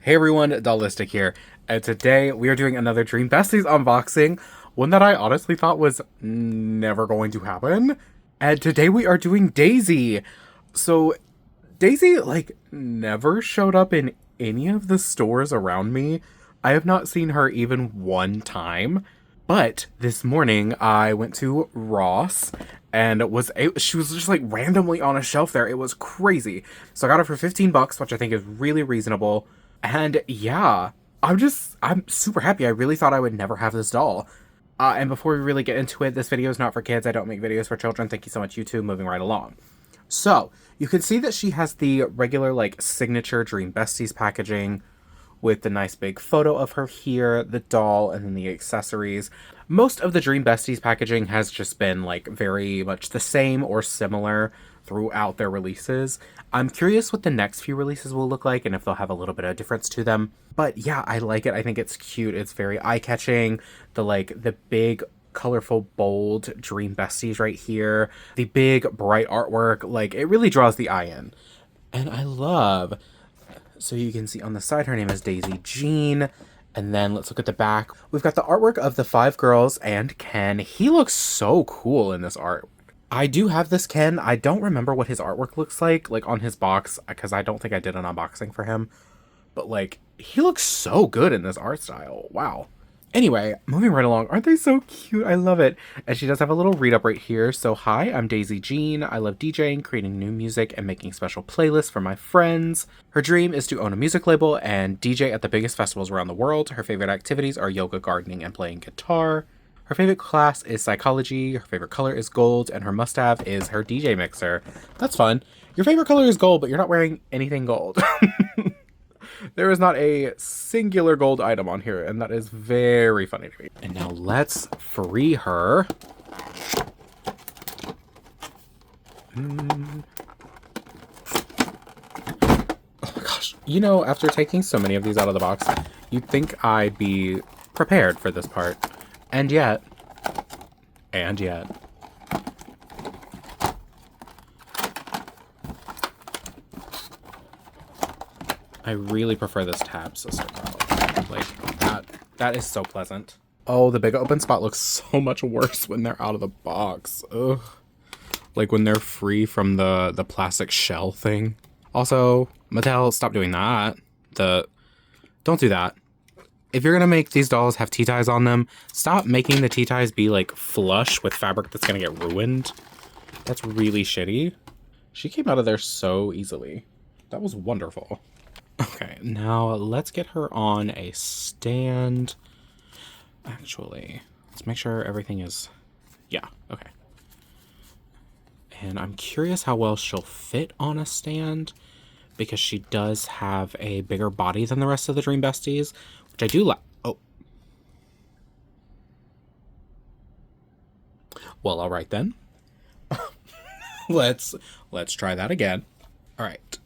Hey everyone, Dollistic here, and today we are doing another Dream Besties unboxing, one that I honestly thought was never going to happen. And today we are doing Daisy. So Daisy, never showed up in any of the stores around me. I have not seen her even one time. But this morning I went to Ross and she was just like randomly on a shelf there. It was crazy. So I got her for 15 bucks, which I think is really reasonable. And yeah, I'm super happy. I really thought I would never have this doll. And before we really get into it, this video is not for kids. I don't make videos for children. Thank you so much, YouTube. Moving right along. So you can see that she has the regular signature Dream Besties packaging with the nice big photo of her here, the doll, and then the accessories. Most of the Dream Besties packaging has just been very much the same or similar throughout their releases. I'm curious what the next few releases will look like and if they'll have a little bit of difference to them. But yeah, I like it. I think it's cute. It's very eye-catching. The big colorful, bold Dream Besties right here. The big, bright artwork. It really draws the eye in. And I love... So you can see on the side, her name is Daisy Jean. And then let's look at the back. We've got the artwork of the 5 girls and Ken. He looks so cool in this art. I do have this Ken. I don't remember what his artwork looks like on his box, because I don't think I did an unboxing for him. But, he looks so good in this art style. Wow. Anyway, moving right along. Aren't they so cute? I love it. And she does have a little read-up right here. So, hi, I'm Daisy Jean. I love DJing, creating new music, and making special playlists for my friends. Her dream is to own a music label and DJ at the biggest festivals around the world. Her favorite activities are yoga, gardening, and playing guitar. Her favorite class is psychology. Her favorite color is gold. And her must-have is her DJ mixer. That's fun. Your favorite color is gold, but you're not wearing anything gold. There is not a singular gold item on here, and that is very funny to me. And now let's free her. Oh my gosh. You know, after taking so many of these out of the box, you'd think I'd be prepared for this part. And yet. I really prefer this tab system though. That is so pleasant. Oh, the big open spot looks so much worse when they're out of the box. Ugh. When they're free from the plastic shell thing. Also, Mattel, stop doing that. Don't do that. If you're gonna make these dolls have tea ties on them, stop making the tea ties be flush with fabric that's gonna get ruined. That's really shitty. She came out of there so easily. That was wonderful. Okay, now let's get her on a stand. Actually, let's make sure everything is... Yeah, okay. And I'm curious how well she'll fit on a stand, because she does have a bigger body than the rest of the Dream Besties, which I do like. Oh. Well, all right then. Let's try that again. All right.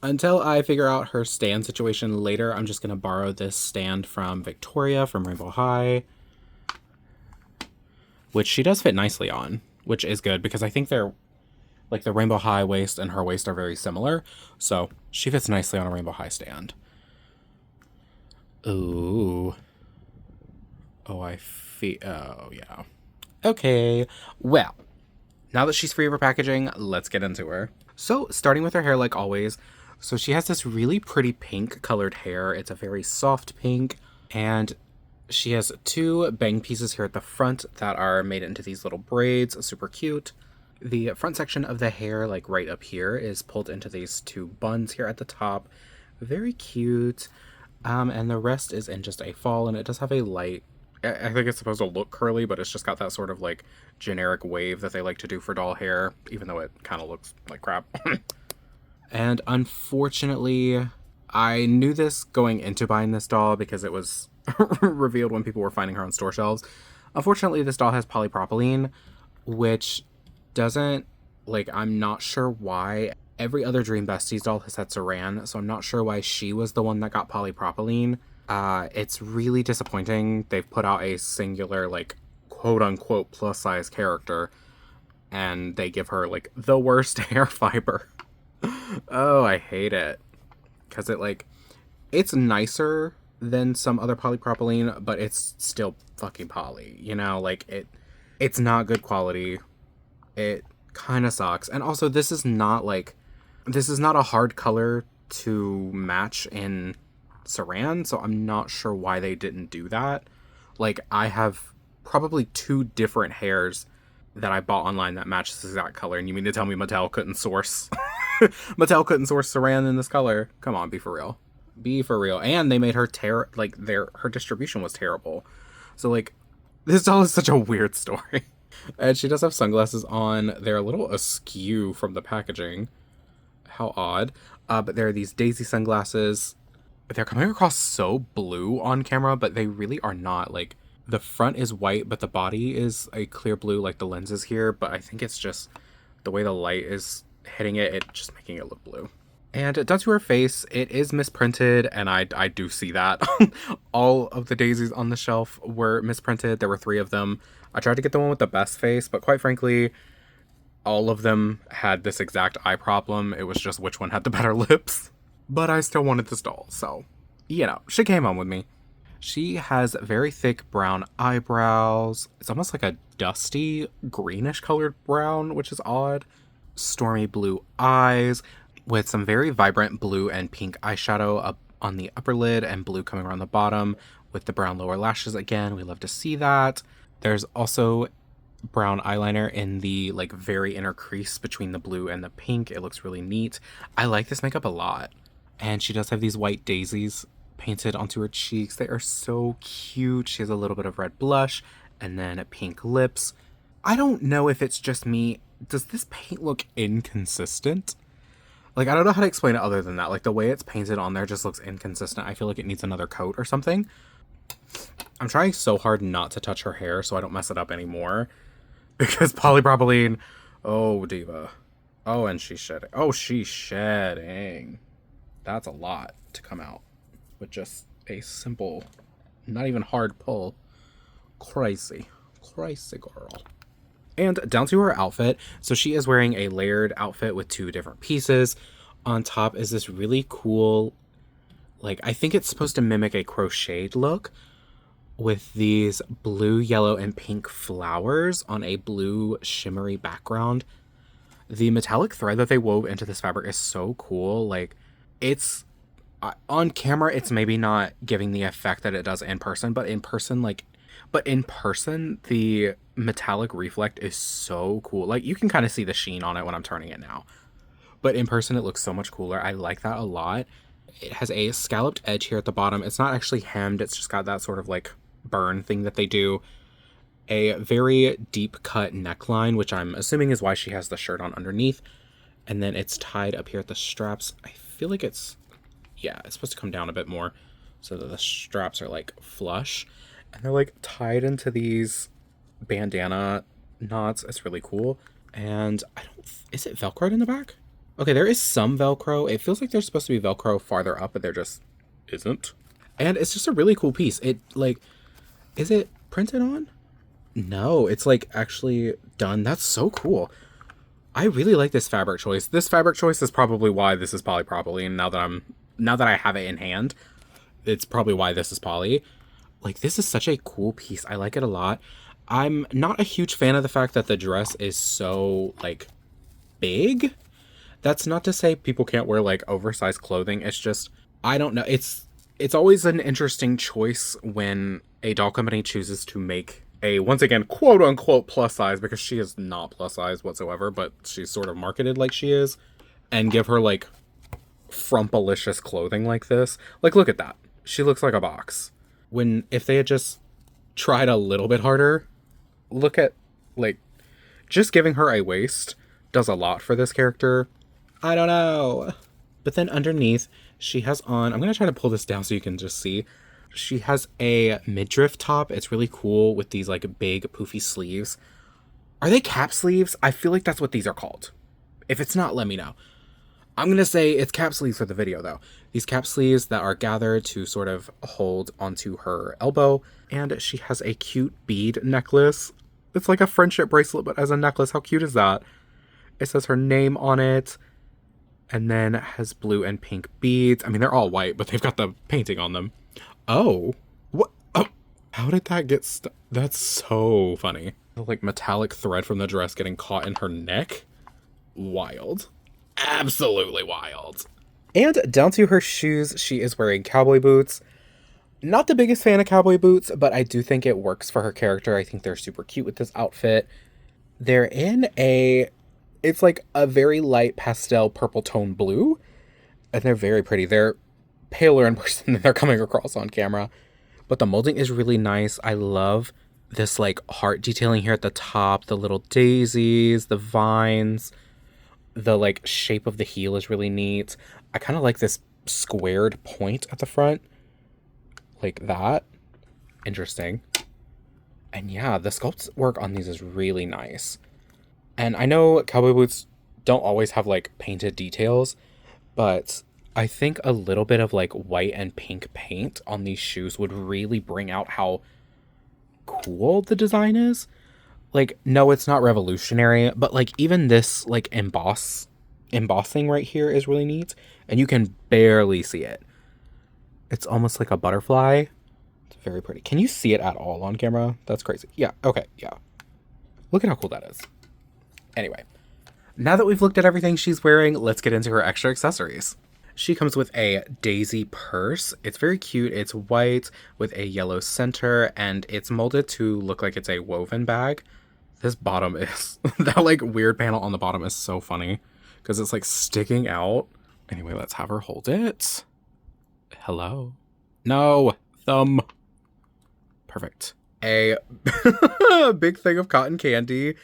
Until I figure out her stand situation later, I'm just going to borrow this stand from Victoria from Rainbow High, which she does fit nicely on, which is good because I think they're the Rainbow High waist and her waist are very similar. So she fits nicely on a Rainbow High stand. Ooh. Oh, oh, yeah. Okay. Well, now that she's free of her packaging, let's get into her. So starting with her hair like always. So she has this really pretty pink colored hair. It's a very soft pink. And she has 2 bang pieces here at the front that are made into these little braids. Super cute. The front section of the hair, right up here, is pulled into these 2 buns here at the top. Very cute. And the rest is in just a fall, and it does have a light... I think it's supposed to look curly, but it's just got that sort of generic wave that they like to do for doll hair, even though it kind of looks like crap. And unfortunately, I knew this going into buying this doll because it was revealed when people were finding her on store shelves. Unfortunately, this doll has polypropylene, which doesn't, I'm not sure why. Every other Dream Besties doll has had saran, so I'm not sure why she was the one that got polypropylene. It's really disappointing. They've put out a singular, quote-unquote plus-size character, and they give her, the worst hair fiber. Oh, I hate it. because it's nicer than some other polypropylene, but it's still fucking poly, you know? It's not good quality. It kind of sucks. And also, this is not a hard color to match in Saran, so I'm not sure why they didn't do that. Like, I have probably 2 different hairs that I bought online that match this exact color, and you mean to tell me Mattel couldn't source Saran in this color? Come on, be for real. Be for real. And they made her her distribution was terrible. So this doll is such a weird story. And she does have sunglasses on. They're a little askew from the packaging. How odd. But there are these Daisy sunglasses. They're coming across so blue on camera, but they really are not. Like, the front is white, but the body is a clear blue, like the lenses here. But I think it's just the way the light is hitting it, just making it look blue. And down to her face, it is misprinted, and I do see that. All of the daisies on the shelf were misprinted. There were 3 of them. I tried to get the one with the best face, but quite frankly, all of them had this exact eye problem. It was just which one had the better lips. But I still wanted this doll, so, you know, she came home with me. She has very thick brown eyebrows. It's almost like a dusty greenish colored brown, which is odd. Stormy blue eyes with some very vibrant blue and pink eyeshadow up on the upper lid and blue coming around the bottom with the brown lower lashes again. We love to see that. There's also brown eyeliner in the very inner crease between the blue and the pink. It looks really neat. I like this makeup a lot. And she does have these white daisies painted onto her cheeks. They are so cute. She has a little bit of red blush and then pink lips. I don't know if it's just me. Does this paint look inconsistent? I don't know how to explain it other than that. The way it's painted on there just looks inconsistent. I feel like it needs another coat or something. I'm trying so hard not to touch her hair so I don't mess it up anymore. Because polypropylene, oh, diva. Oh, and she's shedding. Oh, she's shedding. That's a lot to come out with just a simple, not even hard pull. Crazy. Crazy girl. And down to her outfit. So she is wearing a layered outfit with 2 different pieces. On top is this really cool, I think it's supposed to mimic a crocheted look with these blue, yellow, and pink flowers on a blue shimmery background. The metallic thread that they wove into this fabric is so cool. It's on camera, it's maybe not giving the effect that it does in person, but in person, the metallic reflect is so cool. You can kind of see the sheen on it when I'm turning it now. But in person, it looks so much cooler. I like that a lot. It has a scalloped edge here at the bottom. It's not actually hemmed. It's just got that sort of burn thing that they do. A very deep cut neckline, which I'm assuming is why she has the shirt on underneath. And then it's tied up here at the straps. I feel like it's supposed to come down a bit more so that the straps are flush. And they're tied into these bandana knots. It's really cool. And is it Velcroed in the back? Okay, there is some Velcro. It feels like there's supposed to be Velcro farther up, but there just isn't. And it's just a really cool piece. It is it printed on? No, it's actually done. That's so cool. I really like this fabric choice. This fabric choice is probably why this is polypropylene. Now that I have it in hand, it's probably why this is poly. This is such a cool piece. I like it a lot. I'm not a huge fan of the fact that the dress is so big. That's not to say people can't wear oversized clothing. It's just, I don't know. It's always an interesting choice when a doll company chooses to make a, once again, quote unquote plus size, because she is not plus size whatsoever, but she's sort of marketed like she is, and give her frumpalicious clothing like this. Look at that. She looks like a box. If they had just tried a little bit harder, look at just giving her a waist does a lot for this character. I don't know. But then underneath, she has on, I'm going to try to pull this down so you can just see. She has a midriff top. It's really cool with these big poofy sleeves. Are they cap sleeves? I feel like that's what these are called. If it's not, let me know. I'm going to say it's cap sleeves for the video though. These cap sleeves that are gathered to sort of hold onto her elbow. And she has a cute bead necklace. It's like a friendship bracelet, but as a necklace. How cute is that? It says her name on it. And then has blue and pink beads. I mean, they're all white, but they've got the painting on them. Oh, what? Oh, how did that get stuck? That's so funny. The, like, metallic thread from the dress getting caught in her neck. Wild. Absolutely wild. And down to her shoes, she is wearing cowboy boots. Not the biggest fan of cowboy boots, but I do think it works for her character. I think they're super cute with this outfit. They're in it's like a very light pastel purple tone blue, and they're very pretty. They're paler in person than they're coming across on camera, but the molding is really nice. I love this like heart detailing here at the top, the little daisies, the vines, the like shape of the heel is really neat. I kind of like this squared point at the front, like that. Interesting. And yeah, the sculpt work on these is really nice. And I know cowboy boots don't always have like painted details, but I think a little bit of like white and pink paint on these shoes would really bring out how cool the design is. Like, no, it's not revolutionary, but like even this like embossing right here is really neat, and you can barely see it. It's almost like a butterfly. It's very pretty. Can you see it at all on camera? That's crazy. Yeah, okay, yeah. Look at how cool that is. Anyway, now that we've looked at everything she's wearing, let's get into her extra accessories. She comes with a daisy purse. It's very cute. It's white with a yellow center, and it's molded to look like it's a woven bag. This bottom is, that like weird panel on the bottom is so funny because it's like sticking out. Anyway, let's have her hold it. Hello. No, thumb. Perfect. A big thing of cotton candy,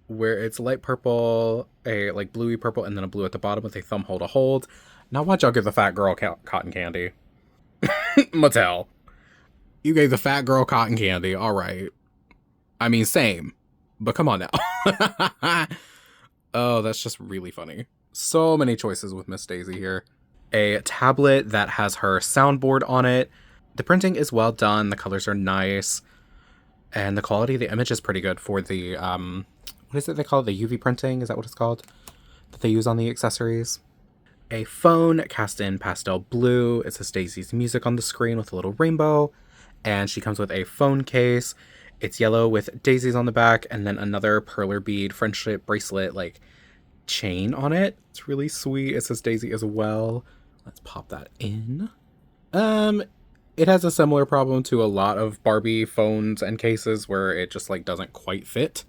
where it's light purple, a like bluey purple, and then a blue at the bottom with a thumb hole to hold. Now watch out, give the fat girl cotton candy. Mattel. You gave the fat girl cotton candy, all right. I mean, same, but come on now. Oh, that's just really funny. So many choices with Miss Daisy here. A tablet that has her soundboard on it. The printing is well done, the colors are nice, and the quality of the image is pretty good for the, what is it they call it? The UV printing? Is that what it's called? That they use on the accessories? A phone cast in pastel blue. It says Daisy's music on the screen with a little rainbow. And she comes with a phone case. It's yellow with daisies on the back, and then another perler bead friendship bracelet like chain on it. It's really sweet. It says Daisy as well. Let's pop that in. It has a similar problem to a lot of Barbie phones and cases where it just like doesn't quite fit.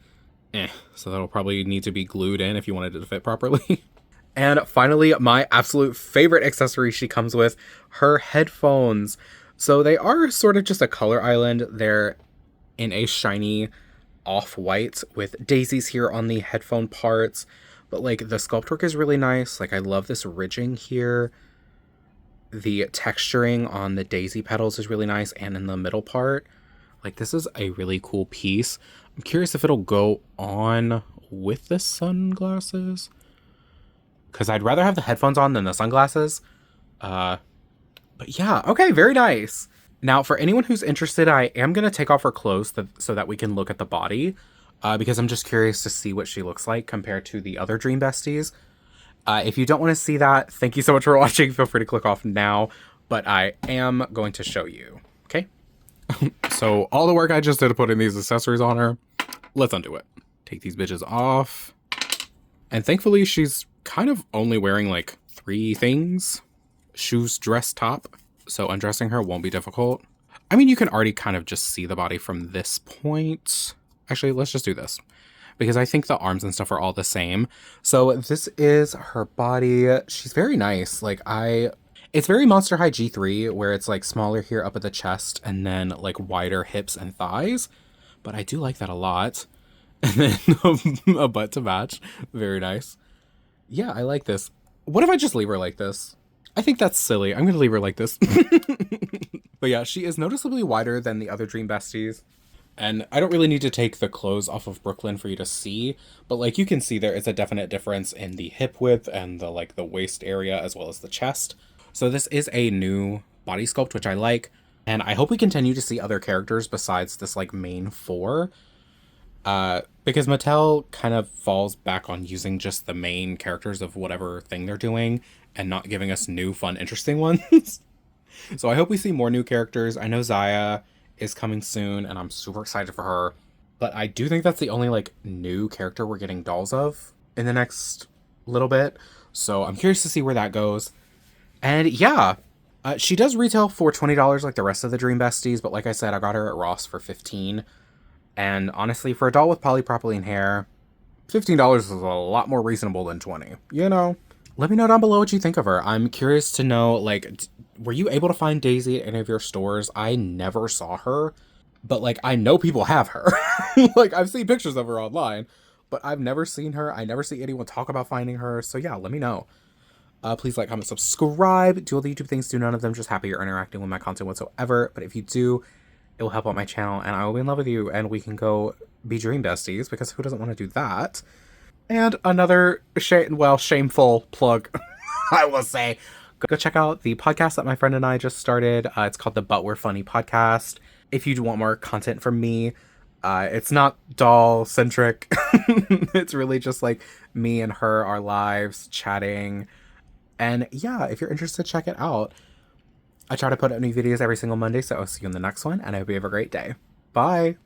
So that'll probably need to be glued in if you wanted it to fit properly. And finally, my absolute favorite accessory she comes with, her headphones. So they are sort of just a color island. They're in a shiny off-white with daisies here on the headphone parts. But like the sculpt work is really nice. Like I love this ridging here. The texturing on the daisy petals is really nice, and in the middle part. Like this is a really cool piece. I'm curious if it'll go on with the sunglasses, because I'd rather have the headphones on than the sunglasses. But yeah, okay, very nice. Now, for anyone who's interested, I am going to take off her clothes so that we can look at the body, because I'm just curious to see what she looks like compared to the other Dream Besties. If you don't want to see that, thank you so much for watching. Feel free to click off now, but I am going to show you, okay? So all the work I just did to put in these accessories on her, let's undo it. Take these bitches off. And thankfully, she's kind of only wearing like 3 things. Shoes, dress, top. So undressing her won't be difficult. I mean, you can already kind of just see the body from this point. Actually, let's just do this, because I think the arms and stuff are all the same. So this is her body. She's very nice. Like it's very Monster High G3, where it's like smaller here up at the chest and then like wider hips and thighs. But I do like that a lot. And then a butt to match. Very nice. Yeah, I like this. What if I just leave her like this? I think that's silly. I'm going to leave her like this. But yeah, she is noticeably wider than the other Dream Besties. And I don't really need to take the clothes off of Brooklyn for you to see, but like you can see there is a definite difference in the hip width and the like the waist area as well as the chest. So this is a new body sculpt, which I like, and I hope we continue to see other characters besides this like main 4. Because Mattel kind of falls back on using just the main characters of whatever thing they're doing and not giving us new, fun, interesting ones. So I hope we see more new characters. I know Zaya is coming soon, and I'm super excited for her. But I do think that's the only like new character we're getting dolls of in the next little bit. So I'm curious to see where that goes. And yeah, she does retail for $20 like the rest of the Dream Besties, but like I said, I got her at Ross for 15. And honestly, for a doll with polypropylene hair, $15 is a lot more reasonable than 20. You know. Let me know down below what you think of her. I'm curious to know, like, were you able to find Daisy at any of your stores? I never saw her, but, like, I know people have her. Like, I've seen pictures of her online, but I've never seen her. I never see anyone talk about finding her. So, yeah, let me know. Please like, comment, subscribe. Do all the YouTube things. Do none of them. Just happy you're interacting with my content whatsoever. But if you do, it will help out my channel, and I will be in love with you, and we can go be Dream Besties, because who doesn't want to do that? And another shameful plug, I will say. Go check out the podcast that my friend and I just started. It's called the But We're Funny podcast. If you do want more content from me, it's not doll centric. It's really just like me and her, our lives, chatting. And yeah, if you're interested, check it out. I try to put out new videos every single Monday, so I'll see you in the next one, and I hope you have a great day. Bye!